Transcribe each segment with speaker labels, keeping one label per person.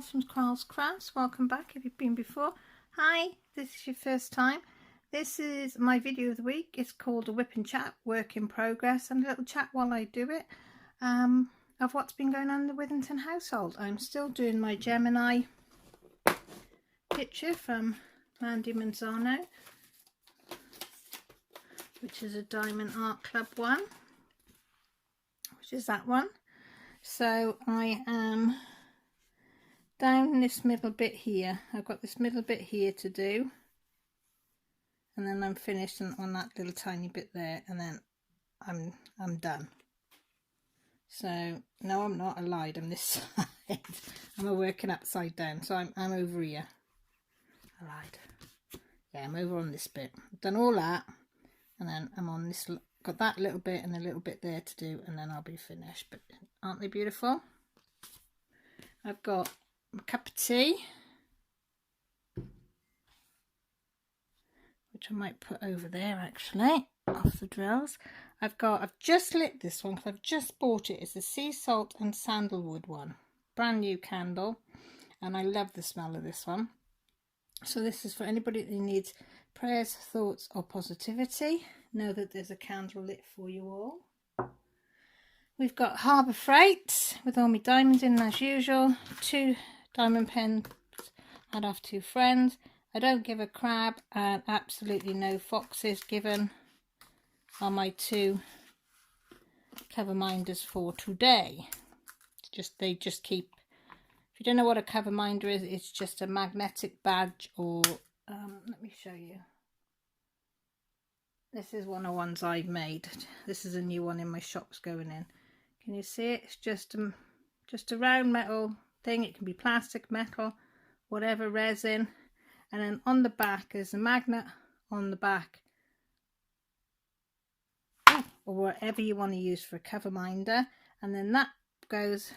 Speaker 1: from Carl's Crafts. Welcome back if you've been before. Hi, this is your first time. This is my video of the week. It's called a Wip and Chat, work in progress, and a little chat while I do it of what's been going on in the Withington household. I'm still doing my Gemini picture from Mandy Manzano, which is a Diamond Art Club one, which is that one. So I am down this middle bit here. I've got this middle bit here to do, and then I'm finished on that little tiny bit there, and then I'm done. So no, I'm not. I lied. I'm this side. I'm working upside down, so I'm over here. I lied. Yeah, I'm over on this bit. I've done all that, and then I'm on this. Got that little bit and a little bit there to do, and then I'll be finished. But aren't they beautiful? I've got a cup of tea, which I might put over there actually, off the drills. I've just lit this one because I've just bought it. It's the sea salt and sandalwood one, brand new candle, and I love the smell of this one. So this is for anybody that needs prayers, thoughts or positivity. Know that there's a candle lit for you all. We've got Harbour Freight with all my diamonds in as usual. 2 diamond pens had off 2 friends. I don't give a crab, and absolutely no foxes given are my 2 cover minders for today. They just keep. If you don't know what a cover minder is, it's just a magnetic badge, or let me show you. This is one of the ones I've made. This is a new one in my shops going in. Can you see it? It's just a round metal thing. It can be plastic, metal, whatever, resin. And then on the back is a magnet on the back, or whatever you want to use for a cover minder. And then that goes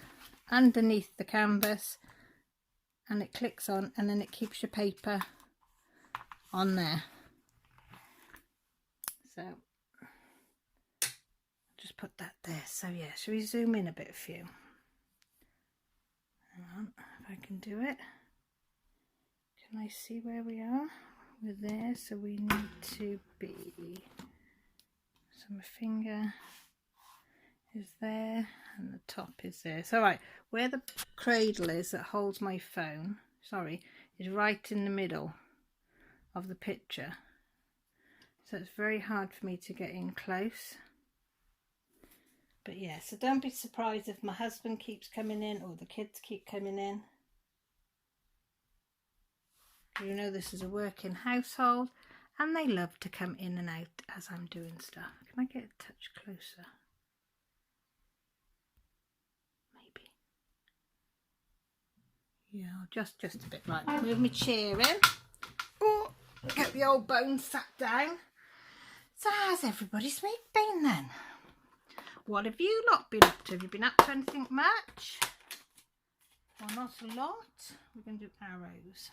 Speaker 1: underneath the canvas, and it clicks on, and then it keeps your paper on there. So just put that there. So yeah, shall we zoom in a bit for you? Hang on, if I can do it. Can I see where we are? We're there, so we need to be. So my finger is there and the top is there. So right, where the cradle is that holds my phone, is right in the middle of the picture. So it's very hard for me to get in close. But yeah, so don't be surprised if my husband keeps coming in or the kids keep coming in. You know this is a working household, and they love to come in and out as I'm doing stuff. Can I get a touch closer? Maybe. Yeah, just a bit. Right, move my chair in. Oh, get the old bones sat down. So how's everybody's week been then? What have you lot been up to? Have you been up to anything much? Well, not a lot. We're going to do arrows.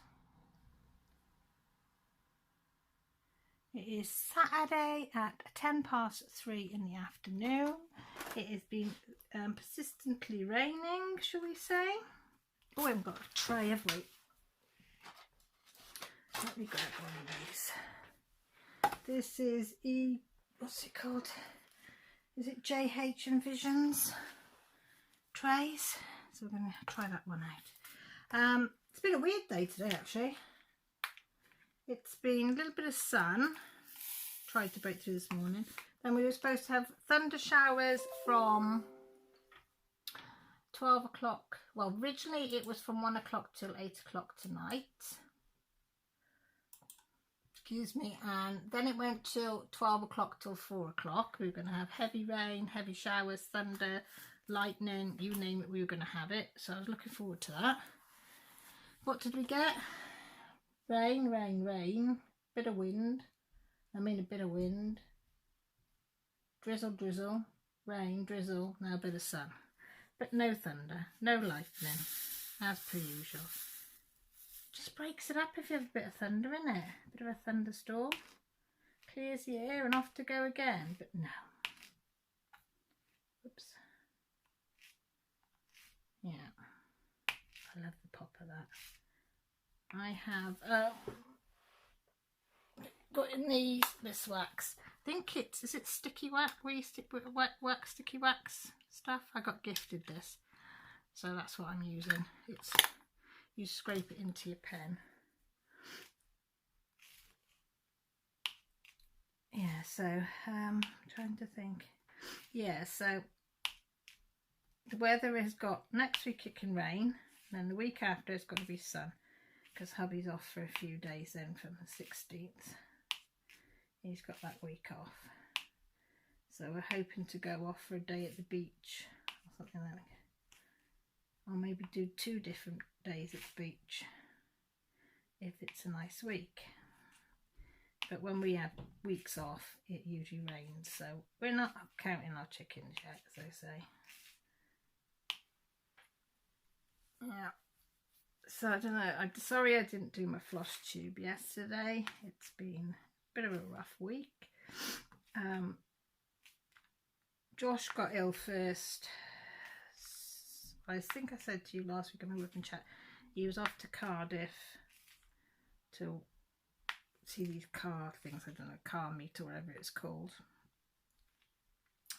Speaker 1: It is Saturday at 3:10 in the afternoon. It has been persistently raining, shall we say. Oh, I haven't got a tray, have we? Let me grab one of these. This is what's it called? Is it JH Envisions trays? So we're going to try that one out. It's been a weird day today actually. It's been a little bit of sun. Tried to break through this morning. Then we were supposed to have thunder showers from 12 o'clock. Well, originally it was from 1 o'clock till 8 o'clock tonight. Excuse me, and then it went till 12 o'clock till 4 o'clock. We were going to have heavy rain, heavy showers, thunder, lightning, you name it, we were going to have it. So I was looking forward to that. What did we get? Rain, rain, rain, bit of wind. A bit of wind. Drizzle, drizzle, rain, drizzle, now a bit of sun. But no thunder, no lightning, as per usual. Just breaks it up if you have a bit of thunder in it. A bit of a thunderstorm. Clears the air and off to go again. But no. Oops. Yeah. I love the poppers. of that. I have got in this wax. I think is it sticky wax? Where you stick with wax, sticky wax stuff? I got gifted this, so that's what I'm using. It's, you scrape it into your pen. Yeah, so trying to think. Yeah, so the weather has got, next week it can rain, and then the week after it's got to be sun, because hubby's off for a few days then from the 16th. He's got that week off. So we're hoping to go off for a day at the beach or something like that. Or maybe do 2 different days at the beach if it's a nice week. But when we have weeks off, it usually rains. So we're not counting our chickens yet, as they say. Yeah. So I don't know. I'm sorry I didn't do my floss tube yesterday. It's been a bit of a rough week. Josh got ill first. I think I said to you last week on the Wip and Chat, he was off to Cardiff to see these car things, I don't know, car meet or whatever it's called.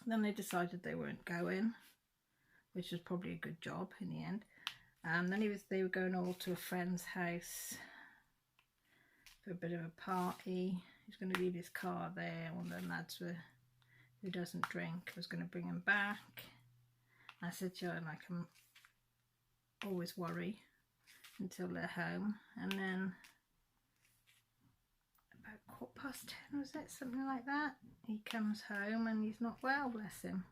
Speaker 1: Then they decided they weren't going, which was probably a good job in the end. Then they were going all to a friend's house for a bit of a party. He was going to leave his car there. One of the lads who doesn't drink was going to bring him back. I said to her, like, I'm always worry until they're home. And then about 10:15, was it, something like that, he comes home and he's not well, bless him.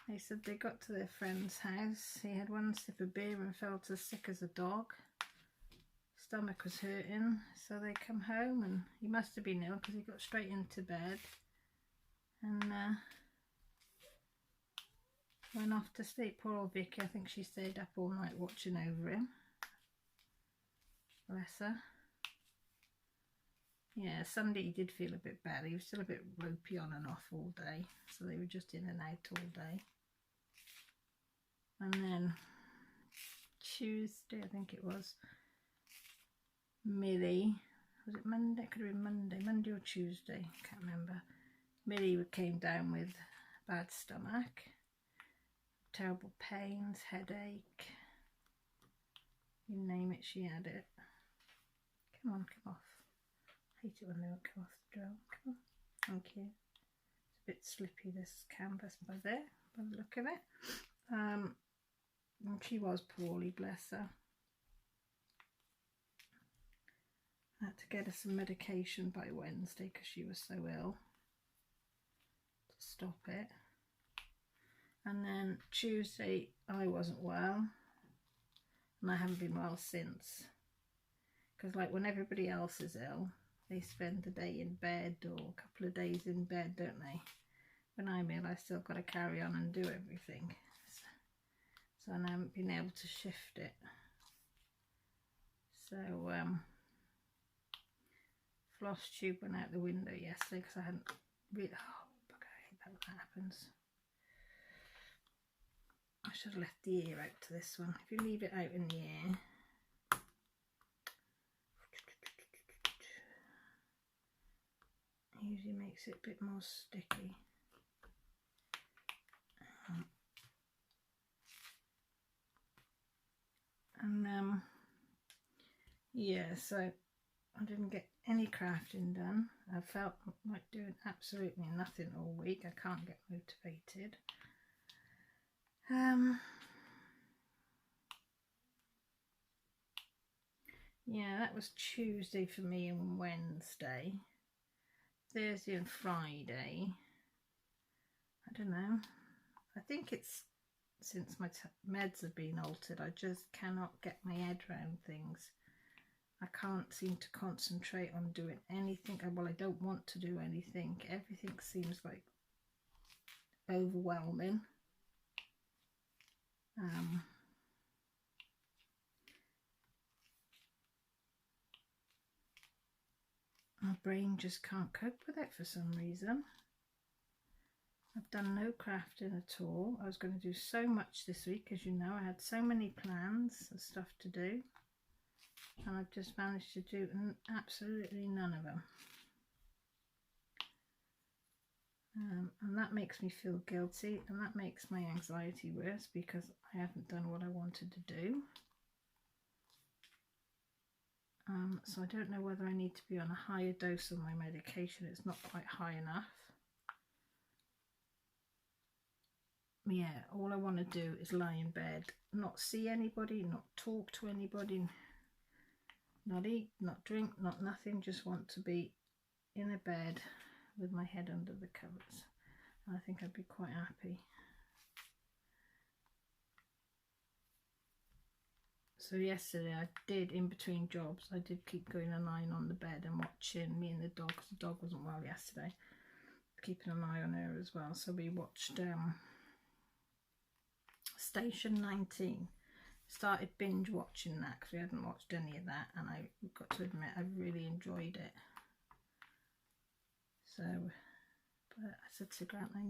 Speaker 1: They said they got to their friend's house, he had 1 sip of beer and felt as sick as a dog. Stomach was hurting, so they come home and he must have been ill because he got straight into bed and went off to sleep. Poor old Vicky, I think she stayed up all night watching over him, bless her. Yeah, Sunday he did feel a bit bad. He was still a bit ropey on and off all day, so they were just in and out all day. And then Tuesday, I think it was, Millie, was it Monday? It could have been Monday or Tuesday, I can't remember. Millie came down with bad stomach, terrible pains, headache, you name it, she had it. Come on, come off. I hate it when they don't come off the drill. Come on, thank you. It's a bit slippy, this canvas by there, by the look of it. And she was poorly, bless her. I had to get her some medication by Wednesday because she was so ill, to stop it. And then Tuesday I wasn't well, and I haven't been well since, because like when everybody else is ill, they spend the day in bed or a couple of days in bed, don't they? When I'm ill, I still got to carry on and do everything. So I haven't been able to shift it. So floss tube went out the window yesterday because I hadn't really, oh bugger, I hate that when that happens. I should have left the ear out to this one. If you leave it out in the air, it usually makes it a bit more sticky. And yeah, so I didn't get any crafting done. I felt like doing absolutely nothing all week. I can't get motivated. Yeah, that was Tuesday for me and Wednesday. Thursday and Friday, I don't know. I think it's since my meds have been altered, I just cannot get my head around things. I can't seem to concentrate on doing anything. Well, I don't want to do anything. Everything seems like overwhelming. My brain just can't cope with it for some reason. I've done no crafting at all. I was going to do so much this week, as you know. I had so many plans and stuff to do, and I've just managed to do absolutely none of them. And that makes me feel guilty, and that makes my anxiety worse because I haven't done what I wanted to do. So I don't know whether I need to be on a higher dose of my medication. It's not quite high enough. Yeah, all I want to do is lie in bed, not see anybody, not talk to anybody, not eat, not drink, not nothing. Just want to be in a bed with my head under the covers. I think I'd be quite happy. So yesterday I did, in between jobs, I did keep going and lying on the bed and watching me and the dog, because the dog wasn't well yesterday, keeping an eye on her as well. So we watched Station 19. Started binge watching that because we hadn't watched any of that, and I got to admit I really enjoyed it. So, but I said to Grant, I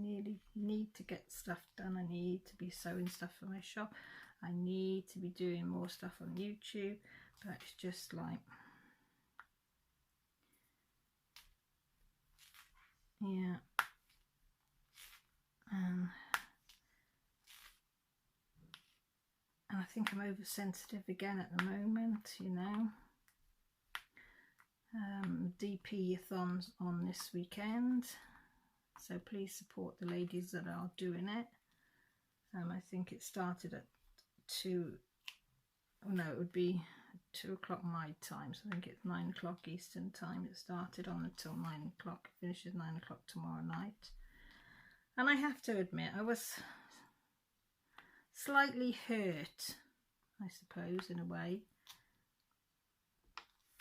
Speaker 1: need to get stuff done. I need to be sewing stuff for my shop. I need to be doing more stuff on YouTube, but it's just like, yeah. And I think I'm oversensitive again at the moment, you know. DP-a-thon's on this weekend, so please support the ladies that are doing it. I think it started at 2, oh no, it would be 2 o'clock my time, so I think it's 9 o'clock Eastern time. It started on until 9 o'clock, it finishes 9 o'clock tomorrow night. And I have to admit, I was slightly hurt, I suppose, in a way,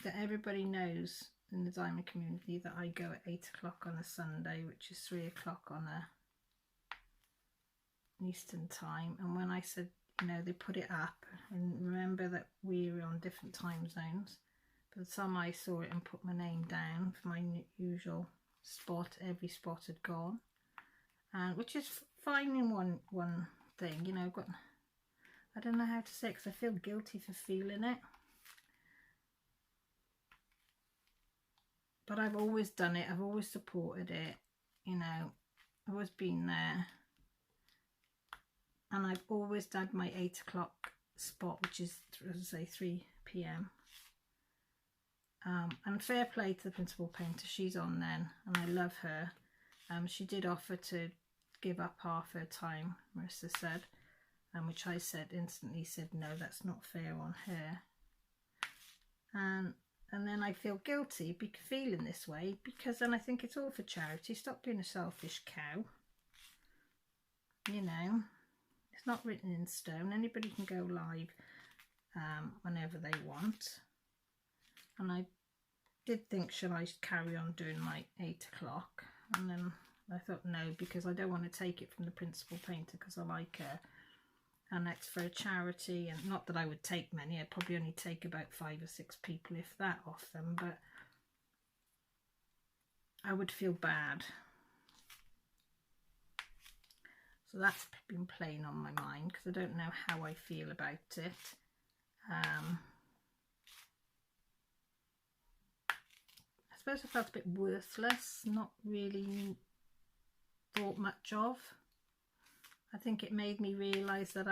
Speaker 1: that everybody knows in the diamond community that I go at 8 o'clock on a Sunday, which is 3 o'clock on a Eastern time. And when I said, you know, they put it up, and remember that we're on different time zones, by the time I saw it and put my name down for my usual spot, every spot had gone, and which is fine in one thing, you know, but I don't know how to say it because I feel guilty for feeling it. But I've always done it, I've always supported it, you know, I've always been there. And I've always had my 8 o'clock spot, which is, as I say, 3 p.m. And fair play to the principal painter, she's on then, and I love her. She did offer to give up half her time, Marissa said, which I instantly said, no, that's not fair on her. And then I feel guilty feeling this way, because then I think it's all for charity. Stop being a selfish cow. You know, it's not written in stone. Anybody can go live whenever they want. And I did think, should I carry on doing my 8 o'clock? And then I thought no, because I don't want to take it from the principal painter, because I like her. And that's for a charity, and not that I would take many, I'd probably only take about 5 or 6 people, if that, off them, but I would feel bad. So that's been playing on my mind, because I don't know how I feel about it. I suppose I felt a bit worthless, not really thought much of. I think it made me realise that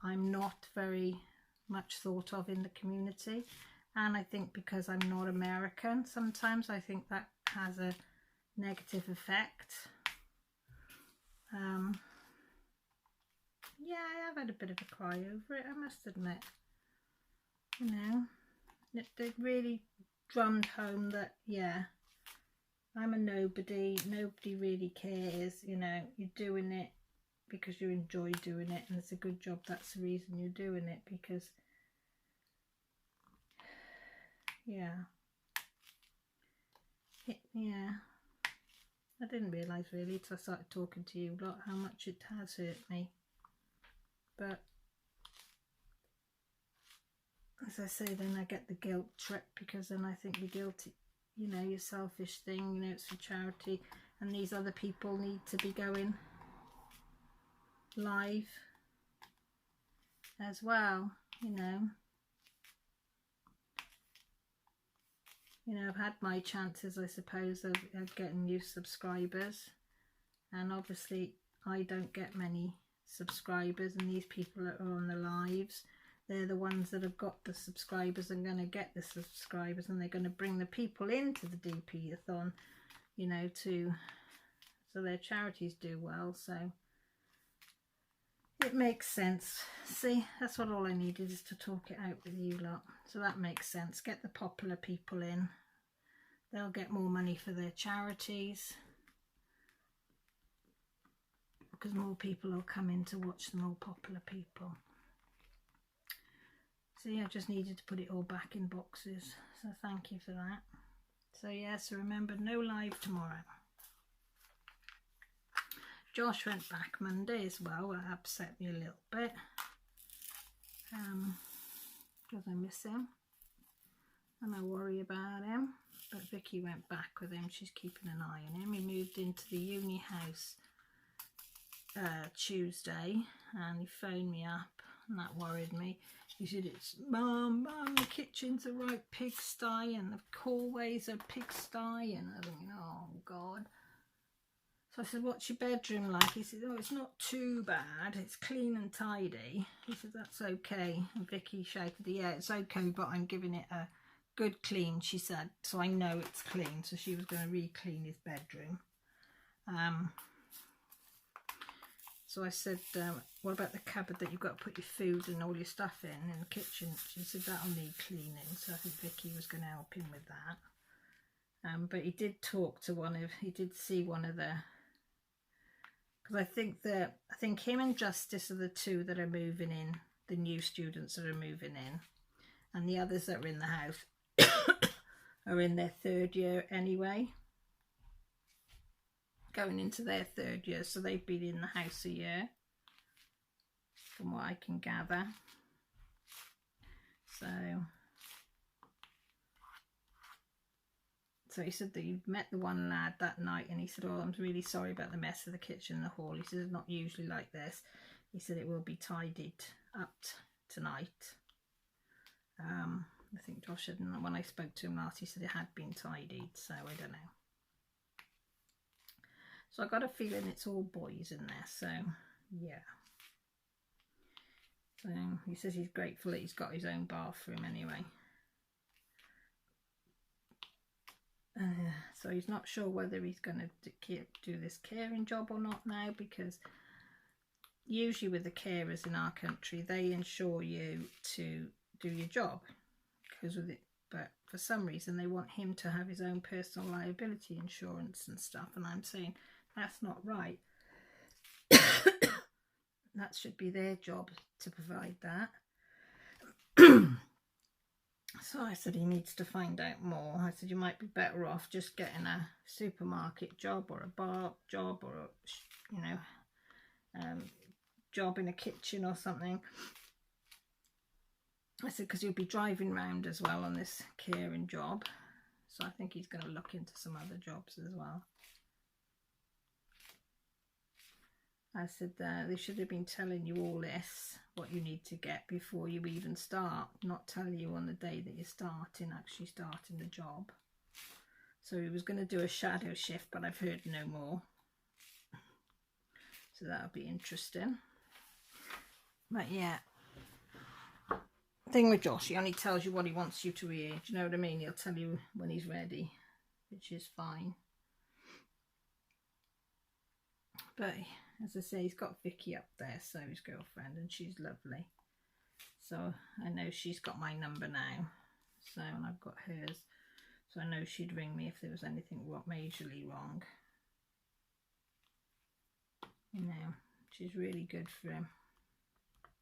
Speaker 1: I'm not very much thought of in the community, and I think because I'm not American, sometimes I think that has a negative effect. Yeah, I have had a bit of a cry over it, I must admit. You know, it really drummed home that, yeah, I'm a nobody really cares, you know, you're doing it because you enjoy doing it, and it's a good job, that's the reason you're doing it, because yeah, I didn't realise really until I started talking to you about how much it has hurt me. But as I say, then I get the guilt trip, because then I think you're guilty, you know, your selfish thing, you know, it's for charity, and these other people need to be going live as well, you know. I've had my chances, I suppose, of getting new subscribers, and obviously I don't get many subscribers, and these people that are on the lives, they're the ones that have got the subscribers and going to get the subscribers, and they're going to bring the people into the DP-a-thon, you know, so their charities do well. So it makes sense. See, that's what all I needed, is to talk it out with you lot. So that makes sense. Get the popular people in. They'll get more money for their charities, because more people will come in to watch the more popular people. See, I just needed to put it all back in boxes. So thank you for that. So yes, remember, no live tomorrow. Josh went back Monday as well. That upset me a little bit, because I miss him and I worry about him. But Vicky went back with him. She's keeping an eye on him. He moved into the uni house Tuesday, and he phoned me up, and that worried me. He said, "It's Mum, the kitchen's a right pigsty, and the hallway's a pigsty," and I was thinking, oh God. So I said, "What's your bedroom like?" He said, "Oh, it's not too bad. It's clean and tidy." He said, "That's okay." And Vicky shouted, "Yeah, it's okay, but I'm giving it a good clean," she said, "so I know it's clean." So she was going to re-clean his bedroom. So I said, "What about the cupboard that you've got to put your food and all your stuff in the kitchen?" She said, "That'll need cleaning." So I think Vicky was going to help him with that. But he did talk to he did see one of the, because I think him and Justice are the two that are moving in, the new students that are moving in, and the others that are in the house are in their 3rd year anyway, going into their 3rd year, so they've been in the house a year, from what I can gather. So he said that you met the one lad that night, and he said, "Oh, I'm really sorry about the mess of the kitchen and the hall." He said, "It's not usually like this." He said, "It will be tidied up tonight." I think Josh said, when I spoke to him last, he said it had been tidied, so I don't know. So I got a feeling it's all boys in there, so yeah. So he says he's grateful that he's got his own bathroom anyway. So he's not sure whether he's going to do this caring job or not now, because usually with the carers in our country, they insure you to do your job, because with it, but for some reason they want him to have his own personal liability insurance and stuff, and I'm saying that's not right. That should be their job to provide that. So I said he needs to find out more. I said, you might be better off just getting a supermarket job or a bar job, or a, you know, job in a kitchen or something. I said, because you'll be driving around as well on this caring job. So I think he's going to look into some other jobs as well. I said, they should have been telling you all this, what you need to get before you even start, not telling you on the day that you're actually starting the job. So he was going to do a shadow shift, but I've heard no more. So that'll be interesting. But yeah, thing with Josh, he only tells you what he wants you to hear. Do you know what I mean? He'll tell you when he's ready, which is fine. But as I say, he's got Vicky up there, so his girlfriend, and she's lovely. So I know she's got my number now. So, and I've got hers. So I know she'd ring me if there was anything majorly wrong. You know, she's really good for him.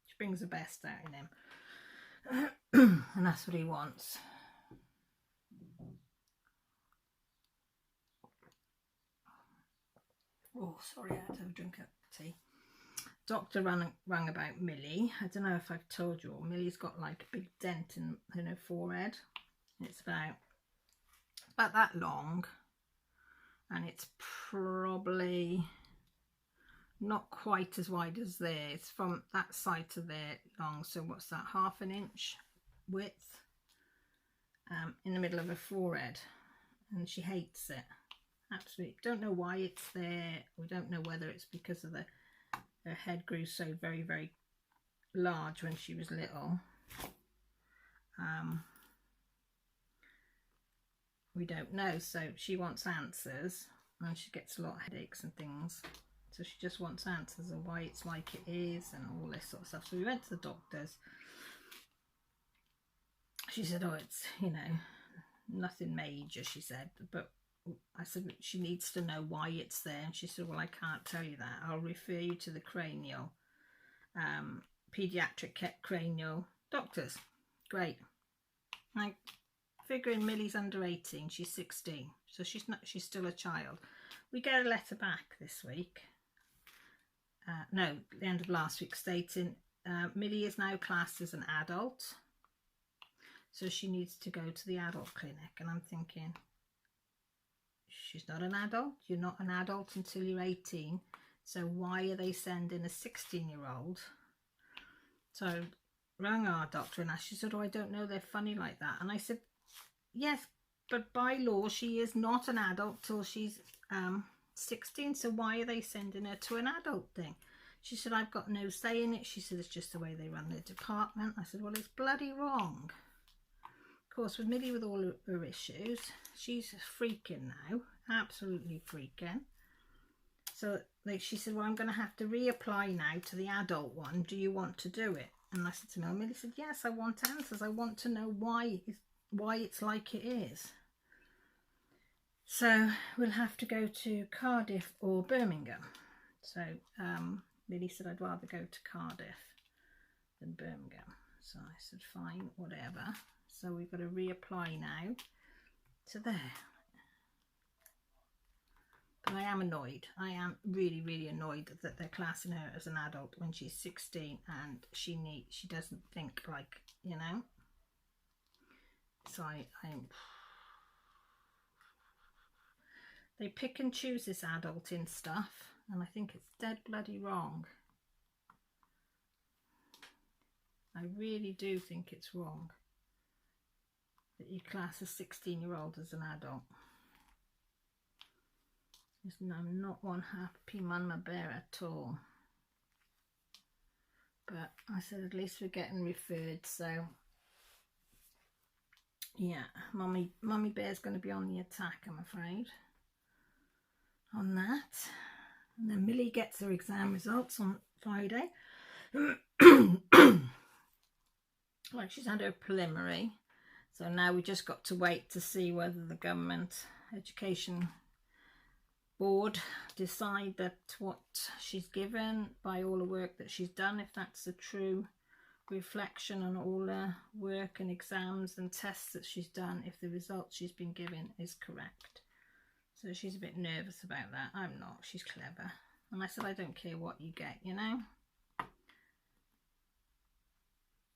Speaker 1: She brings the best out in him. And that's what he wants. Oh, sorry, I had to have a drink of tea. Doctor rang about Millie. I don't know if I've told you all. Millie's got like a big dent in her forehead. It's about that long, and it's probably not quite as wide as there. It's from that side to there long. So what's that, 1/2 inch width in the middle of her forehead, and she hates it. Absolutely don't know why it's there. We don't know whether it's because of her head grew so very, very large when she was little. We don't know. So she wants answers, and she gets a lot of headaches and things, so she just wants answers and why it's like it is and all this sort of stuff. So we went to the doctors. She said, oh, it's, you know, nothing major, she said, but I said she needs to know why it's there, and she said, well, I can't tell you that. I'll refer you to the cranial pediatric cranial doctors. Great. Like, figuring Millie's under 18, she's 16, so she's still a child. We get a letter back this week, no, the end of last week, stating Millie is now classed as an adult, so she needs to go to the adult clinic. And I'm thinking, she's not an adult. You're not an adult until you're 18, so why are they sending a 16-year-old? So I rang our doctor and asked. She said, oh, I don't know, they're funny like that. And I said, yes, but by law she is not an adult till she's 16, so why are they sending her to an adult thing? She said, I've got no say in it. She said, it's just the way they run the department. I said, well, it's bloody wrong. Of course, with Millie, with all her issues, she's freaking now, absolutely freaking. So she said, well, I'm going to have to reapply now to the adult one. Do you want to do it? And I said to Millie, said, yes, I want answers. I want to know why it's like it is. So we'll have to go to Cardiff or Birmingham. So Millie said, I'd rather go to Cardiff than Birmingham. So I said, fine, whatever. So we've got to reapply now to there. But I am annoyed. I am really, really annoyed that they're classing her as an adult when she's 16 and she doesn't think like, you know. So I'm they pick and choose this adult in stuff, and I think it's dead bloody wrong. I really do think it's wrong that you class a 16-year-old as an adult. I'm not one happy mama bear at all. But I said, at least we're getting referred, so yeah, mummy bear's going to be on the attack, I'm afraid, on that. And then Millie gets her exam results on Friday. Like, she's had her preliminary, so now we just got to wait to see whether the government education board decide that what she's given by all the work that she's done, if that's a true reflection on all the work and exams and tests that she's done, if the results she's been given is correct. So she's a bit nervous about that. I'm not. She's clever. And I said, I don't care what you get, you know.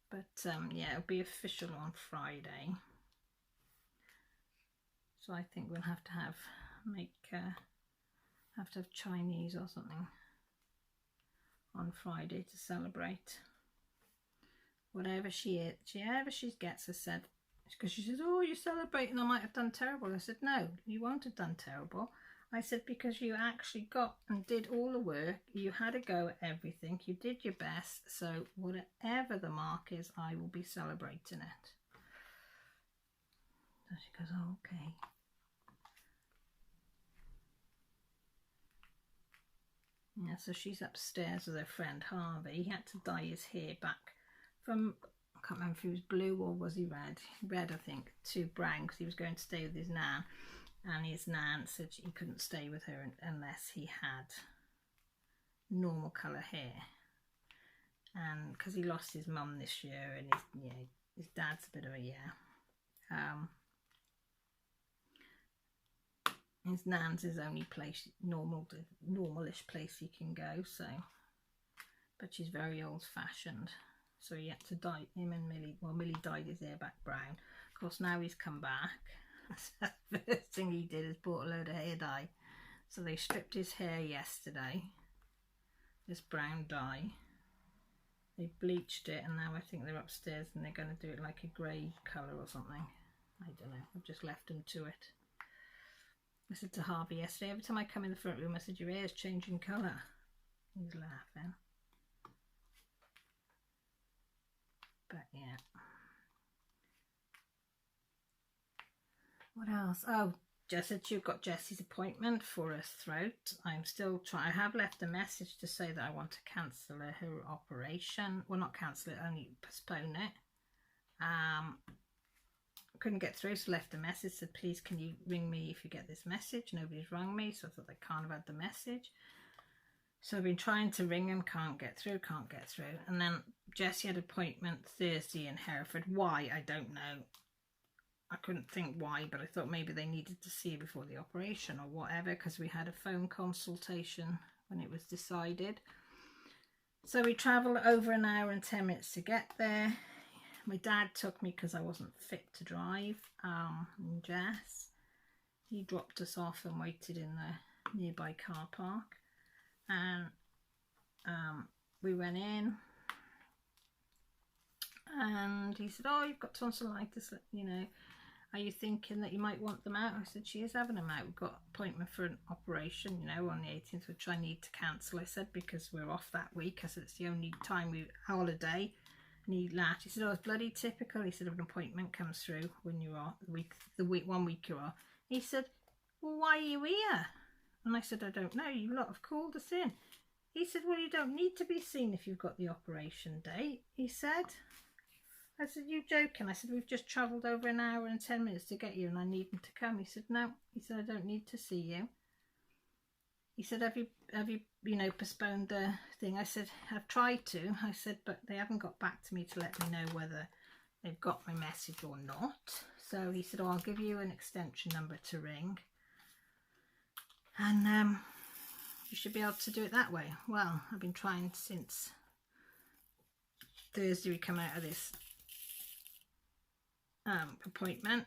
Speaker 1: But yeah, it'll be official on Friday. So I think we'll have to have Chinese or something on Friday to celebrate. Whatever she gets, I said, because she says, oh, you're celebrating, I might have done terrible. I said, no, you won't have done terrible. I said, because you actually got and did all the work, you had a go at everything, you did your best, so whatever the mark is, I will be celebrating it. So she goes, oh, okay. Yeah, so she's upstairs with her friend Harvey. He had to dye his hair back from, I can't remember if he was blue or was he red? Red, I think, to brown, because he was going to stay with his nan. And his nan said he couldn't stay with her unless he had normal colour hair. And because he lost his mum this year, and his dad's a bit of a his nan's his only place, normalish place he can go. So, but she's very old-fashioned, so he had to dye him and Millie. Well, Millie dyed his hair back brown. Of course, now he's come back. The first thing he did is bought a load of hair dye. So they stripped his hair yesterday, this brown dye. They bleached it and now I think they're upstairs and they're going to do it like a grey colour or something. I don't know, I've just left them to it. I said to Harvey yesterday, every time I come in the front room I said, your hair's changing colour. He's laughing. But yeah. What else? Oh, Jess said you've got Jessie's appointment for her throat. I'm still trying. I have left a message to say that I want to cancel her operation. Well, not cancel it, only postpone it. Couldn't get through, so left a message. Said, please, can you ring me if you get this message? Nobody's rung me, so I thought they can't have had the message. So I've been trying to ring him, can't get through. And then Jessie had an appointment Thursday in Hereford. Why? I don't know. I couldn't think why, but I thought maybe they needed to see before the operation or whatever, because we had a phone consultation when it was decided. So we travelled over an hour and 10 minutes to get there. My dad took me because I wasn't fit to drive. And Jess, he dropped us off and waited in the nearby car park. And we went in. And he said, oh, you've got tonsillitis, you know. Are you thinking that you might want them out? I said, she is having them out. We've got an appointment for an operation, you know, on the 18th, which I need to cancel. I said, because we're off that week. I said, it's the only time we holiday. And he laughed. He said, oh, it's bloody typical. He said, if an appointment comes through when you are, the week 1 week you are. He said, well, why are you here? And I said, I don't know. You lot have called us in. He said, well, you don't need to be seen if you've got the operation date. He said. I said, you joking? I said, we've just travelled over an hour and 10 minutes to get you and I need him to come. He said, no. He said, I don't need to see you. He said, have you postponed the thing? I said, I've tried to. I said, but they haven't got back to me to let me know whether they've got my message or not. So he said, oh, I'll give you an extension number to ring. And you should be able to do it that way. Well, I've been trying since Thursday we come out of this appointment.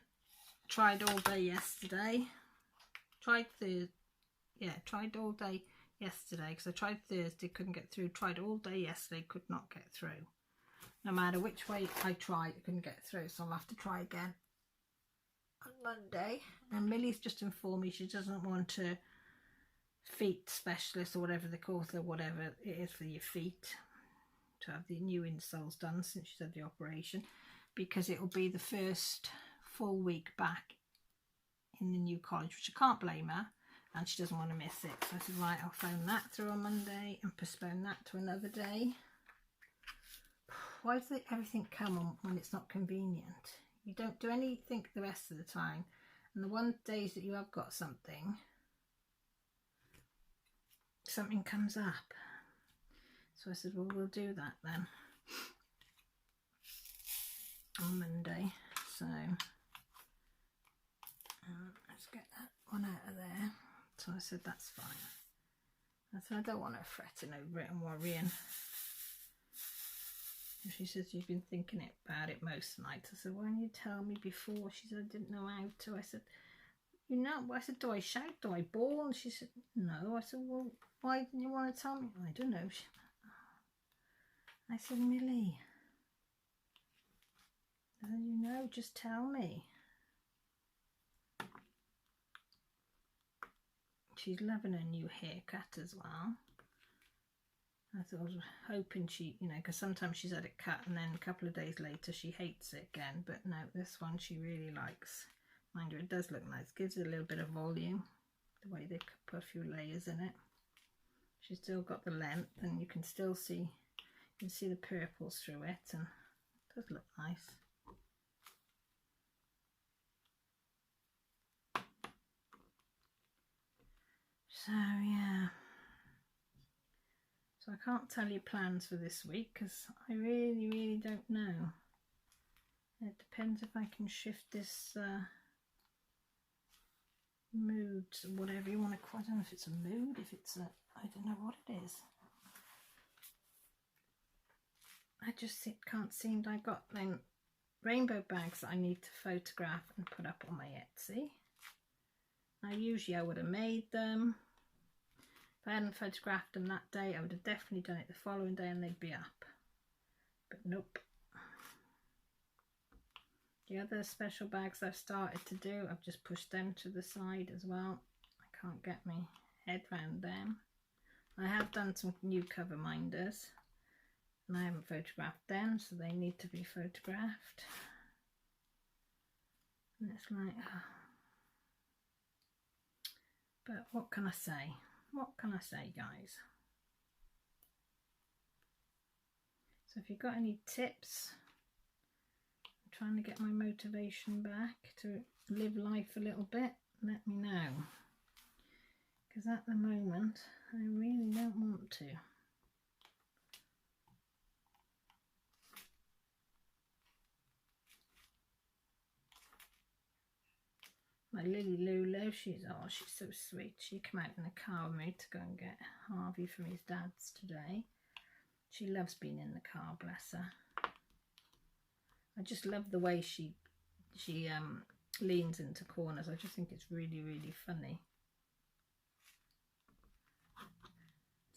Speaker 1: Tried all day yesterday. Tried all day yesterday because I tried Thursday, couldn't get through. Tried all day yesterday, could not get through. No matter which way I tried, I couldn't get through, so I'll have to try again on Monday. And Millie's just informed me she doesn't want a feet specialist or whatever they call it, or whatever it is for your feet, to have the new insoles done since she's had the operation, because it will be the first full week back in the new college, which I can't blame her, and she doesn't want to miss it. So I said, right, I'll phone that through on Monday and postpone that to another day. Why does everything come on when it's not convenient? You don't do anything the rest of the time, and the one days that you have got something comes up. So I said, well, we'll do that then on Monday. So let's get that one out of there. So I said, that's fine. I said, I don't want her fretting over it and worrying. And she says, you've been thinking about it most nights. I said, why didn't you tell me before? She said, I didn't know how to. I said, you know, I said, do I shout? Do I bawl? And she said, no. I said, well, why didn't you want to tell me? I don't know. I said, Millie, I said, you know, just tell me. She's loving her new haircut as well. I thought, I was hoping she, you know, because sometimes she's had it cut and then a couple of days later she hates it again. But no, this one she really likes. Mind you, it does look nice. Gives it a little bit of volume, the way they put a few layers in it. She's still got the length, and you can still see, you can see the purples through it, and it does look nice. So yeah. So I can't tell you plans for this week because I really don't know. It depends if I can shift this mood, whatever you want to call it. I don't know if it's a mood, if it's a, I don't know what it is. I just can't seem, I got them rainbow bags that I need to photograph and put up on my Etsy. Now usually I would have made them. If I hadn't photographed them that day, I would have definitely done it the following day and they'd be up. But nope. The other special bags I've started to do, I've just pushed them to the side as well. I can't get my head round them. I have done some new cover minders and I haven't photographed them, so they need to be photographed. And it's like, oh. But what can I say? What can I say, guys? So if you've got any tips, I'm trying to get my motivation back to live life a little bit, let me know. Because at the moment, I really don't want to. My Lily Lulu, she's so sweet. She came out in the car with me to go and get Harvey from his dad's today. She loves being in the car, bless her. I just love the way she leans into corners. I just think it's really, really funny.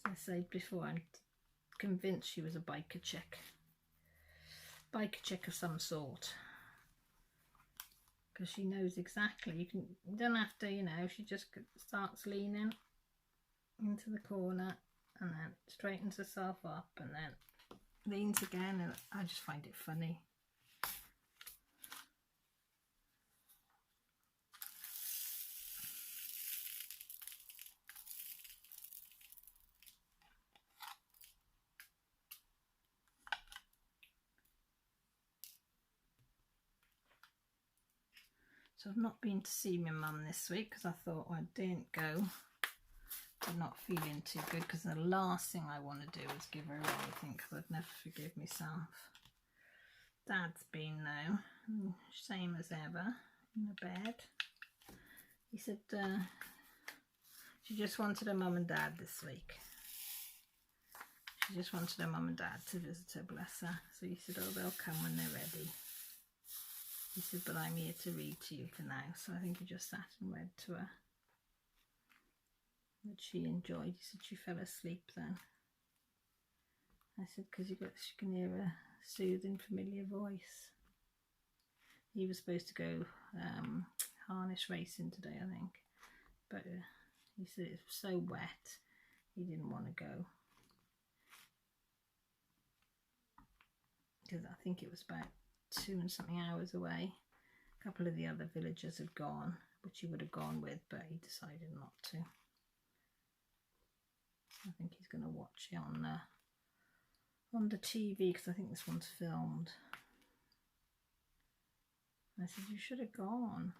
Speaker 1: As I said before, I'm convinced she was a biker chick. Biker chick of some sort. Because she knows exactly, you don't have to, you know, she just starts leaning into the corner and then straightens herself up and then leans again, and I just find it funny. So I've not been to see my mum this week because I thought I didn't go. I'm not feeling too good because the last thing I want to do is give her anything because I'd never forgive myself. Dad's been though, same as ever, in the bed. He said she just wanted her mum and dad this week. She just wanted her mum and dad to visit her, bless her. So he said, oh, they'll come when they're ready. He said, but I'm here to read to you for now. So I think he just sat and read to her. Which she enjoyed. He said she fell asleep then. I said, because she can hear a soothing, familiar voice. He was supposed to go harness racing today, I think. But he said it was so wet, he didn't want to go. Because I think it was about 2 and something hours away. A couple of the other villagers had gone, which he would have gone with, but he decided not to. So I think he's going to watch it on the TV because I think this one's filmed. I said, you should have gone.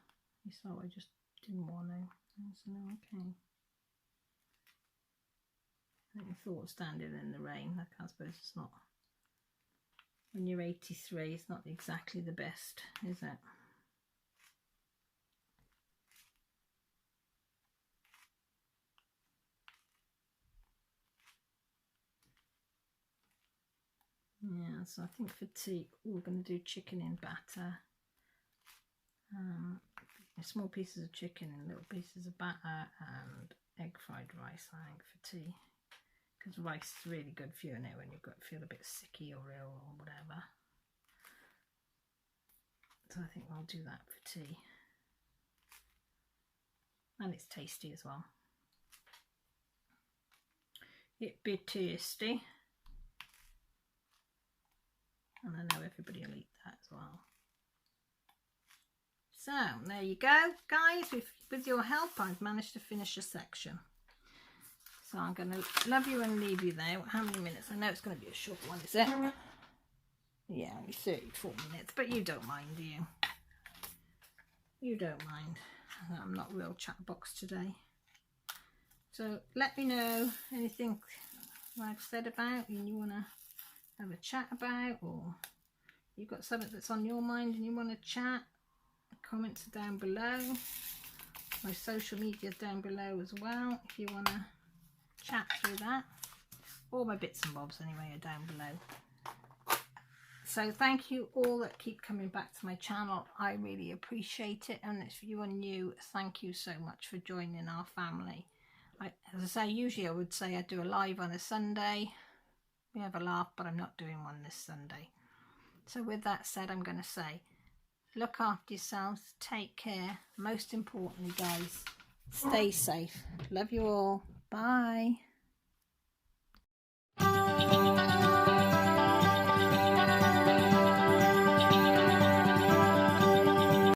Speaker 1: He said, oh, I just didn't want to. I said, no, okay. I think the thought of standing in the rain, I suppose it's not, when you're 83, it's not exactly the best, is it? Yeah, so I think for tea, we're going to do chicken in batter. Small pieces of chicken and little pieces of batter and egg fried rice, I think, for tea. Because rice is really good for you, isn't it, when you've got feel a bit sicky or ill or whatever. So I think I'll do that for tea. And it's tasty as well. It'd be tasty. And I know everybody will eat that as well. So there you go, guys. With your help, I've managed to finish a section. So I'm going to love you and leave you there. How many minutes? I know it's going to be a short one, is it? Yeah, only 34 minutes. But you don't mind, do you? You don't mind. I'm not a real chat box today. So let me know anything I've said about and you want to have a chat about, or you've got something that's on your mind and you want to chat. Comments are down below. My social media is down below as well if you want to chat through that. All my bits and bobs anyway are down below. So thank you all that keep coming back to my channel. I really appreciate it, and if you are new, thank you so much for joining our family. As I say, usually I would say I'd do a live on a Sunday. We have a laugh, but I'm not doing one this Sunday. So with that said, I'm going to say, look after yourselves, take care. Most importantly, guys, stay safe. Love you all. Bye.